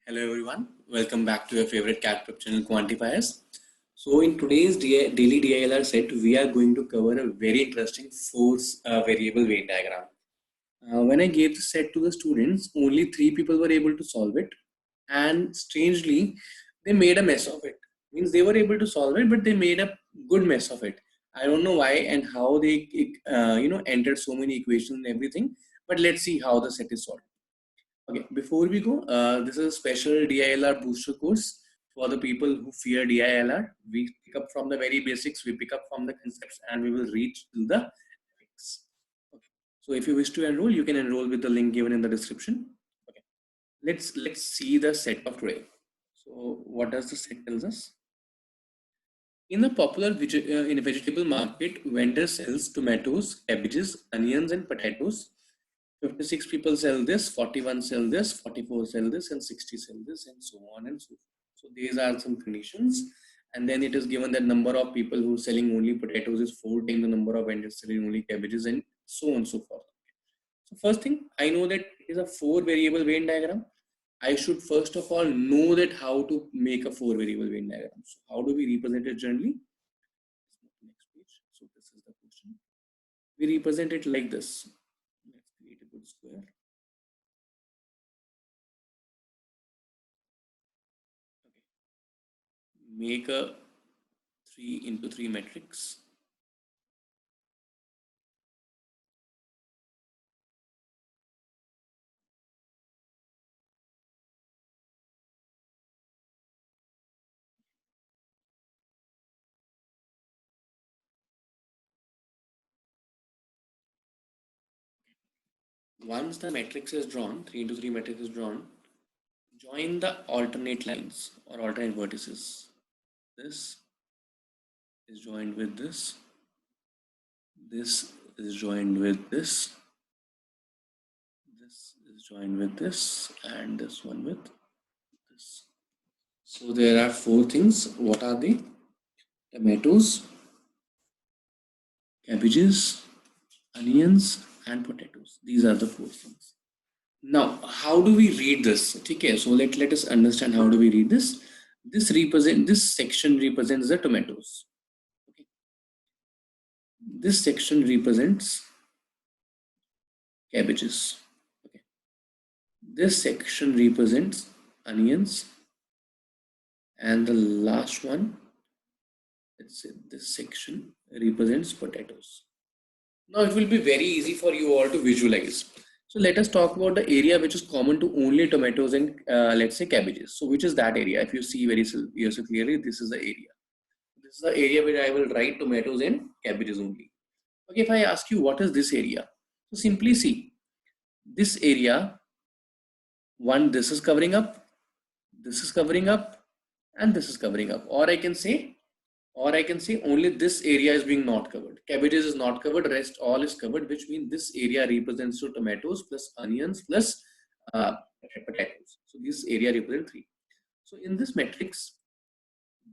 Hello everyone, welcome back to your favorite cat prep channel Quantifiers. So in today's daily DILR set, we are going to cover a very interesting force variable weight diagram. When I gave the set to the students, only 3 people were able to solve it, and strangely, they made a mess of it. Means they were able to solve it, but they made a good mess of it. I don't know why and how they entered so many equations and everything, but let's see how the set is solved. Okay, before we go, this is a special DILR booster course for the people who fear DILR. We pick up from the very basics, we pick up from the concepts, and we will reach to the ethics. Okay. So if you wish to enroll, you can enroll with the link given in the description. Okay, let's see the set of today. So what does the set tells us? In the popular in a vegetable market, vendor sells tomatoes, cabbages, onions, and potatoes. 56 people sell this, 41 sell this, 44 sell this, and 60 sell this, and so on and so forth. So these are some conditions. And then it is given that number of people who are selling only potatoes is 4 times the number of vendors selling only cabbages, and so on and so forth. So first thing, I know that it is a 4 variable Venn diagram. I should first of all know that how to make a 4 variable Venn diagram. So how do we represent it generally? Next page. So this is the question. We represent it like this. Let's create a good square. Make a 3 into 3 matrix. Once the matrix is drawn, 3 into 3 matrix is drawn, join the alternate lines or alternate vertices. This is joined with this. This is joined with this. This is joined with this, and this one with this. So there are 4 things. What are they? Tomatoes, cabbages, onions, and potatoes. These are the 4 things. Now, how do we read this? Okay, so let us understand how do we read this. This section represents the tomatoes. Okay. This section represents cabbages. Okay. This section represents onions, and the last one, let's say this section represents potatoes. Now it will be very easy for you all to visualize. So let us talk about the area which is common to only tomatoes and let's say cabbages. So which is that area? If you see very clearly, this is the area. This is the area where I will write tomatoes and cabbages only. Okay, if I ask you what is this area? So simply see, this area, this is covering up, this is covering up, and this is covering up. Or I can say only this area is being not covered. Cabbages is not covered, rest all is covered, which means this area represents to tomatoes plus onions plus potatoes. So this area represents 3. So in this matrix,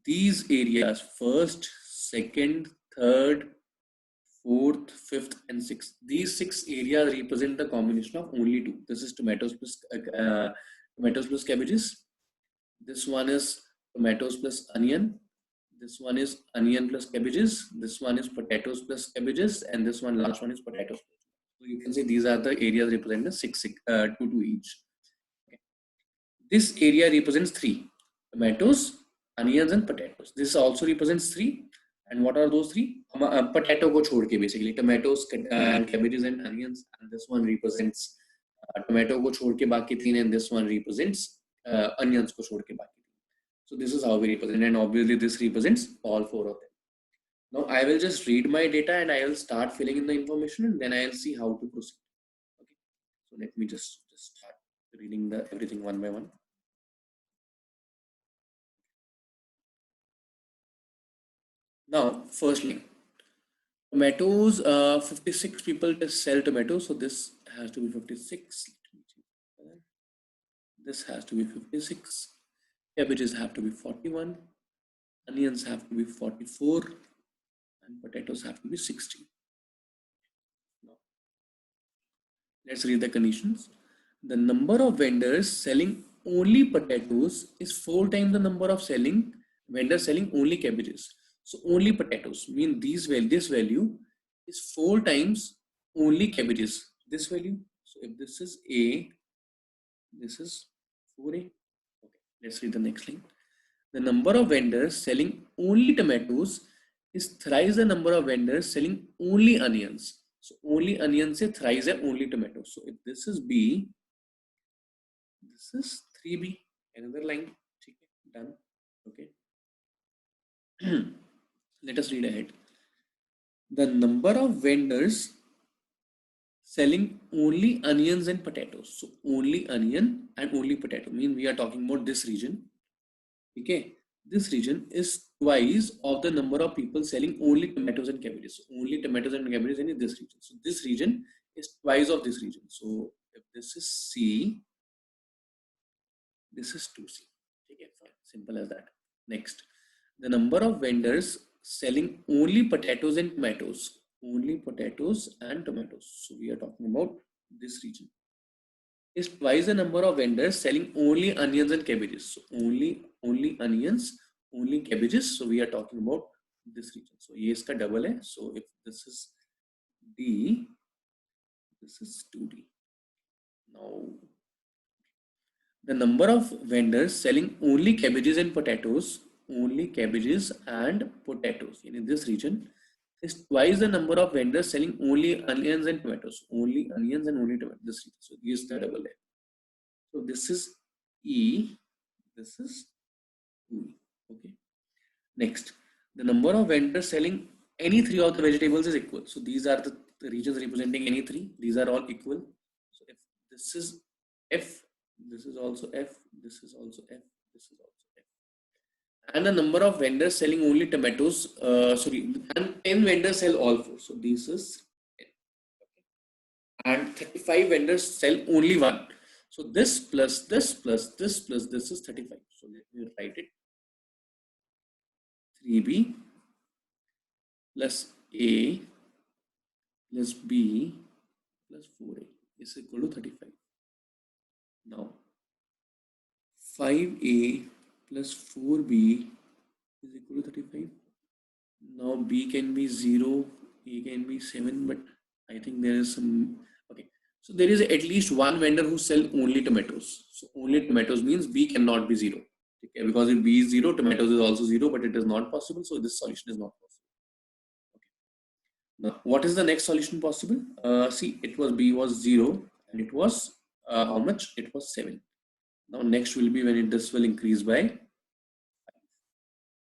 these areas, first, second, third, fourth, fifth, and sixth, these 6 areas represent the combination of only 2. This is tomatoes plus cabbages. This one is tomatoes plus onion. This one is onion plus cabbages. This one is potatoes plus cabbages, and this last one is potatoes. So you can see these are the areas representing 2 each. Okay. This area represents 3: tomatoes, onions, and potatoes. This also represents 3. And what are those 3? Potato ko chhod ke, basically tomatoes, cabbages, and onions. And this one represents tomato ko chhod ke baki 3, and this one represents onions ko chhod ke baki 3. So this is how we represent, and obviously this represents all 4 of them. Now I will just read my data and I will start filling in the information, and then I will see how to proceed. Okay. So let me just start reading everything one by one. Now, firstly, tomatoes, 56 people sell tomatoes, so this has to be 56. This has to be 56. Cabbages have to be 41. Onions have to be 44. And potatoes have to be 60. Now, let's read the conditions. The number of vendors selling only potatoes is 4 times the number of selling vendors selling only cabbages. So only potatoes mean this value is 4 times only cabbages. This value. So if this is A, this is 4A. Okay, let's read the next line. The number of vendors selling only tomatoes is thrice the number of vendors selling only onions. So only onions से thrice है only tomatoes. So if this is B, this is 3B. Another line. ठीक है, done. Okay. Let us read ahead. The number of vendors selling only onions and potatoes. So only onion and only potato. Mean we are talking about this region. Okay, this region is twice of the number of people selling only tomatoes and cabbages. So only tomatoes and cabbages in this region. So this region is twice of this region. So if this is C, this is 2C. Okay, fine. Simple as that. Next, the number of vendors selling only potatoes and tomatoes. Only potatoes and tomatoes. So we are talking about this region. Is twice the number of vendors selling only onions and cabbages. So only onions, only cabbages. So we are talking about this region. So ये इसका double है. So if this is D, this is 2D. Now the number of vendors selling only cabbages and potatoes, only cabbages and potatoes in this region is twice the number of vendors selling only onions and tomatoes, only onions and only tomatoes. This region. So use the double A. So this is E, this is 2E. Okay. Next, the number of vendors selling any three of the vegetables is equal. So these are the regions representing any three. These are all equal. So if this is F, this is also F, this is also F, this is also F. And the number of vendors selling only tomatoes, and 10 vendors sell all four. So this is 10. Okay. And 35 vendors sell only one. So this plus this plus this plus this is 35. So let me write it. 3B plus A plus B plus 4A is equal to 35. Now 5A plus 4B is equal to 35. Now B can be 0, A can be 7, but I think there is some, okay. So there is at least one vendor who sell only tomatoes. So only tomatoes means B cannot be 0. Okay, because if B is 0, tomatoes is also 0, but it is not possible. So this solution is not possible. Okay. Now, what is the next solution possible? See, it was B was 0 and it was how much? It was 7. Now next will be when this will increase by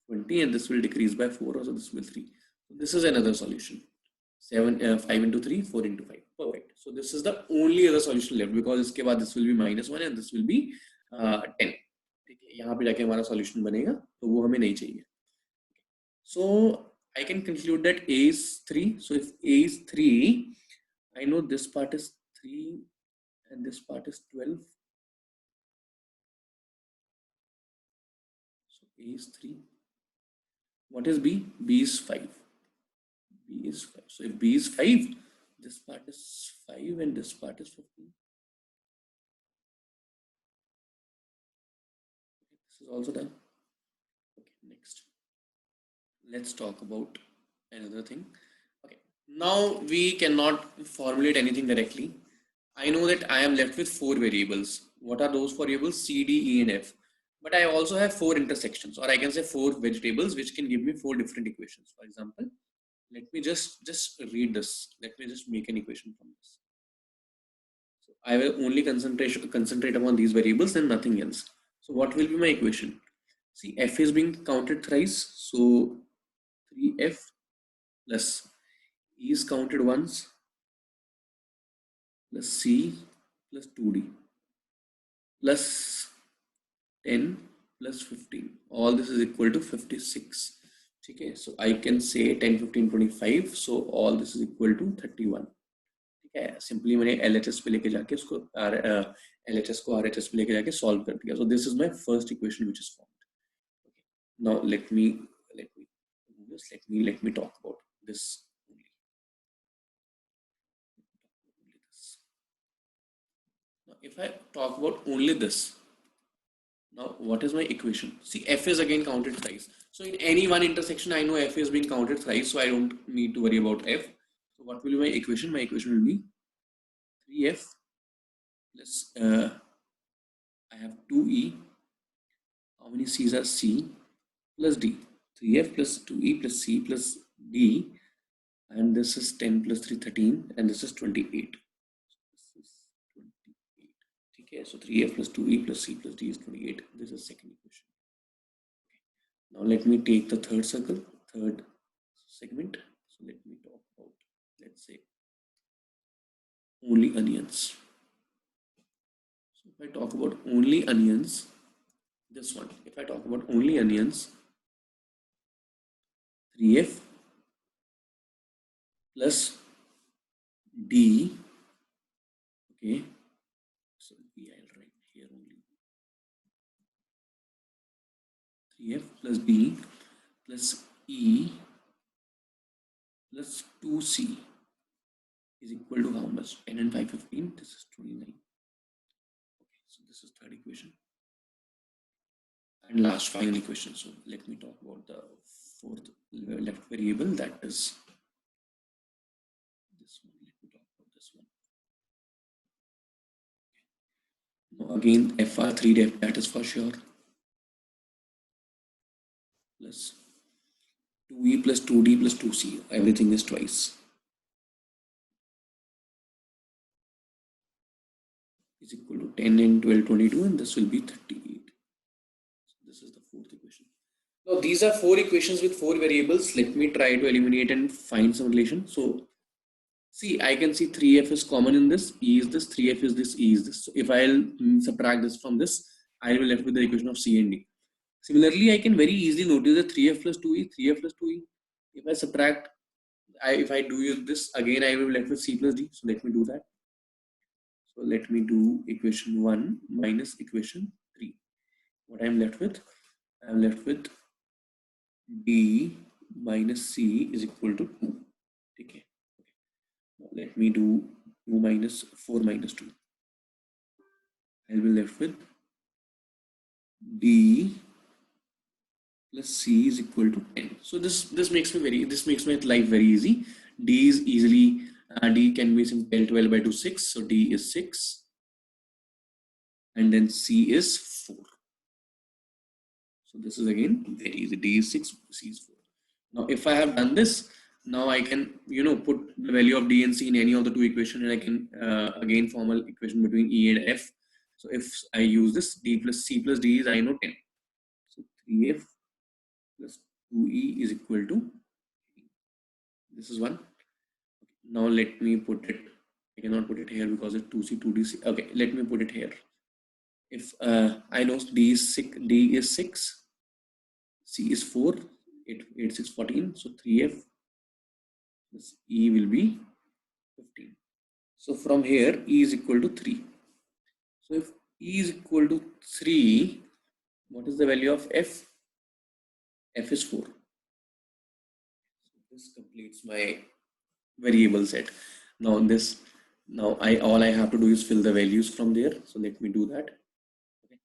20 and this will decrease by 4, or so this will 3. So this is another solution. 5 into 3, 4 into 5. Perfect. So this is the only other solution left, because इसके बाद this will be -1 and this will be 10. ठीक है, यहाँ पे जाके हमारा solution बनेगा, तो वो हमें नहीं चाहिए. So I can conclude that A is 3. So if A is 3, I know this part is 3 and this part is 12. So A is 3. What is B? B is 5. B is 5. So if B is 5, this part is 5 and this part is 15. Okay, this is also done. Okay, next. Let's talk about another thing. Okay, now we cannot formulate anything directly. I know that I am left with 4 variables. What are those 4 variables? C, D, E, and F. But I also have 4 intersections, or I can say 4 vegetables, which can give me 4 different equations. For example, let me just read this. Let me just make an equation from this. So I will only concentrate upon these variables and nothing else. So what will be my equation? See, F is being counted thrice. So 3F plus E is counted once plus C plus 2D plus 10 plus 15. All this is equal to 56. Okay, so I can say 10, 15, 25. So all this is equal to 31. Okay, simply मैंने LHS पे लेके जाके उसको LHS को RHS पे लेके जाके solve कर दिया. So this is my first equation which is formed. Okay. Now let me talk about this only. Now if I talk about only this, Now, what is my equation? See, f is again counted thrice. So in any one intersection, I know f is being counted thrice, so I don't need to worry about f. So what will be my equation? My equation will be 3f plus, I have 2e. How many c's are c plus d? 3f plus 2e plus c plus d. And this is 10 plus 3, 13. And this is 28. This is 28. Okay, so 3f plus 2e plus c plus d is 28. This is second equation. Now let me take the third circle, third segment. So let me talk about, let's say, only onions. So if I talk about only onions, this one, if I talk about only onions, 3f plus d, okay, so b I'll write here only, 3f plus d plus e plus 2c is equal to how much? 10 and 5, 15. This is 29. Okay, so this is third equation. And last final equation. So let me talk about the fourth left variable, that is this one. Let me talk about this one. Now again, FR3 def, that is for sure, plus 2e plus 2d plus 2c. Everything is twice. Is equal to 10 and 12, 22, and this will be 38. So this is the fourth equation. Now these are four equations with four variables. Let me try to eliminate and find some relation. So see, I can see 3f is common in this, e is this, 3f is this, e is this. So if I'll subtract this from this, I will be left with the equation of c and d. Similarly, I can very easily notice that 3f plus 2e, 3f plus 2e. If I subtract, if I do this again, I will be left with c plus d. So let me do that. So let me do equation 1 minus equation 3. What I'm left with? I'm left with d minus c is equal to 2. Okay. Now let me do 2 minus 4 minus 2. I'll be left with d plus c is equal to 10. So this makes my life very easy. D is easily d can be simple 12 by 2 6. So d is 6, and then c is 4. So this is again very easy. D is 6, c is 4. Now if I have done this, now I can put the value of d and c in any of the two equations, and I can again form an equation between e and f. So if I use this, d plus c plus d is, I know, 10. So 3f plus 2e is equal to, this is 1. Now let me put it, I cannot put it here because it's 2c, 2dc. Okay, let me put it here. If I know d is 6, c is 4, 8, 6, 14. So 3f plus e will be 15. So from here, e is equal to 3. So if e is equal to 3, what is the value of f? F is 4. So this completes my variable set. Now all I have to do is fill the values from there. So let me do that. Okay.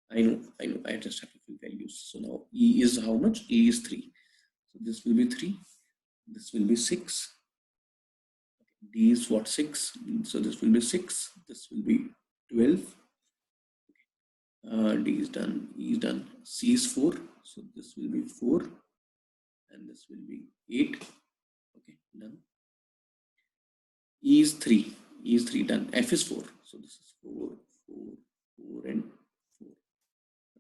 I know, I just have to fill values. So now e is how much? E is 3. So this will be 3. This will be 6. D is what? 6. So this will be 6. This will be 12. D is done. E is done. C is 4. So this will be 4. And this will be 8. Okay, done. E is 3. E is 3, done. F is 4. So this is 4, 4, 4, and 4.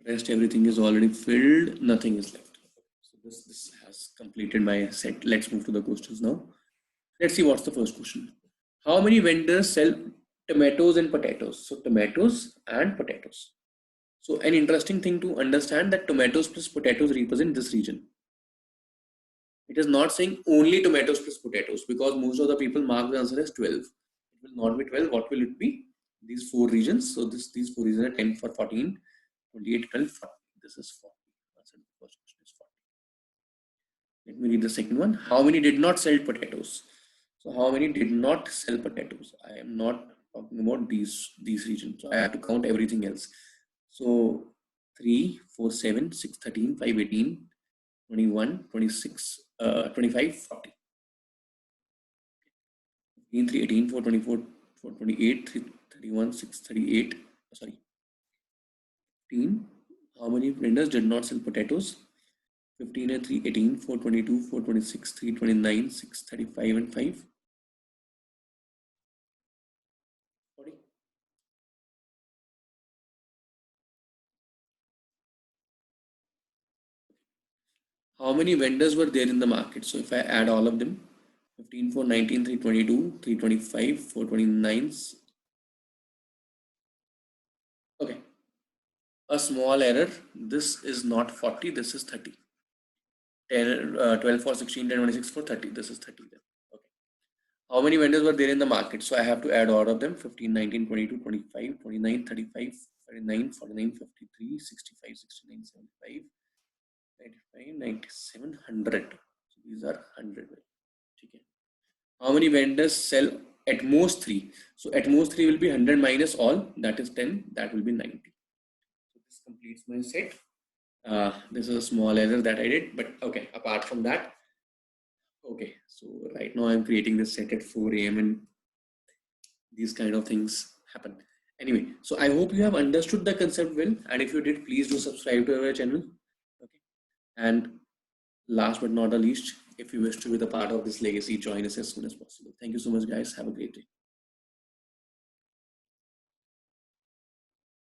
Rest everything is already filled. Nothing is left. So this has completed my set. Let's move to the questions now. Let's see what's the first question. How many vendors sell tomatoes and potatoes? So tomatoes and potatoes. So an interesting thing to understand that tomatoes plus potatoes represent this region. It is not saying only tomatoes plus potatoes, because most of the people mark the answer as 12. It will not be 12. What will it be? These four regions. So these four regions are 10 for 14, 28, 12, 40. This is 40. Answer to the first question is 40. Let me read the second one. How many did not sell potatoes? So how many did not sell potatoes? I am not talking about these regions. So I have to count everything else. So 3, 4, 7, 6, 13, 5, 18, 21, 26, 25, 40. 15, 3, 18, 4, 24, 4, 28, 3, 31, 6, 38. Sorry, 15. How many vendors did not sell potatoes? 15 and 3, 18, 4, 22, 4, 26, 3, 29, 6, 35, and 5. 40. How many vendors were there in the market? So if I add all of them, 15, 4, 19, 3, 22, 3, 25, 4, 29. Okay, a small error. This is not 40, this is 30. 10, 12 for 16, 10, 26 for 30. This is 30 then. Okay. How many vendors were there in the market? So I have to add all of them: 15, 19, 22, 25, 29, 35, 39, 49, 53, 65, 69, 75, 95, 97, 100. So these are 100. Okay. How many vendors sell at most 3? So at most 3 will be 100 minus all, that is 10, that will be 90. So this completes my set. This is a small error that I did, but okay, apart from that, okay, so right now I'm creating this set at 4 a.m. and these kind of things happen. Anyway, so I hope you have understood the concept well, and if you did, please do subscribe to our channel. Okay, and last but not the least, if you wish to be the part of this legacy, join us as soon as possible. Thank you so much, guys. Have a great day.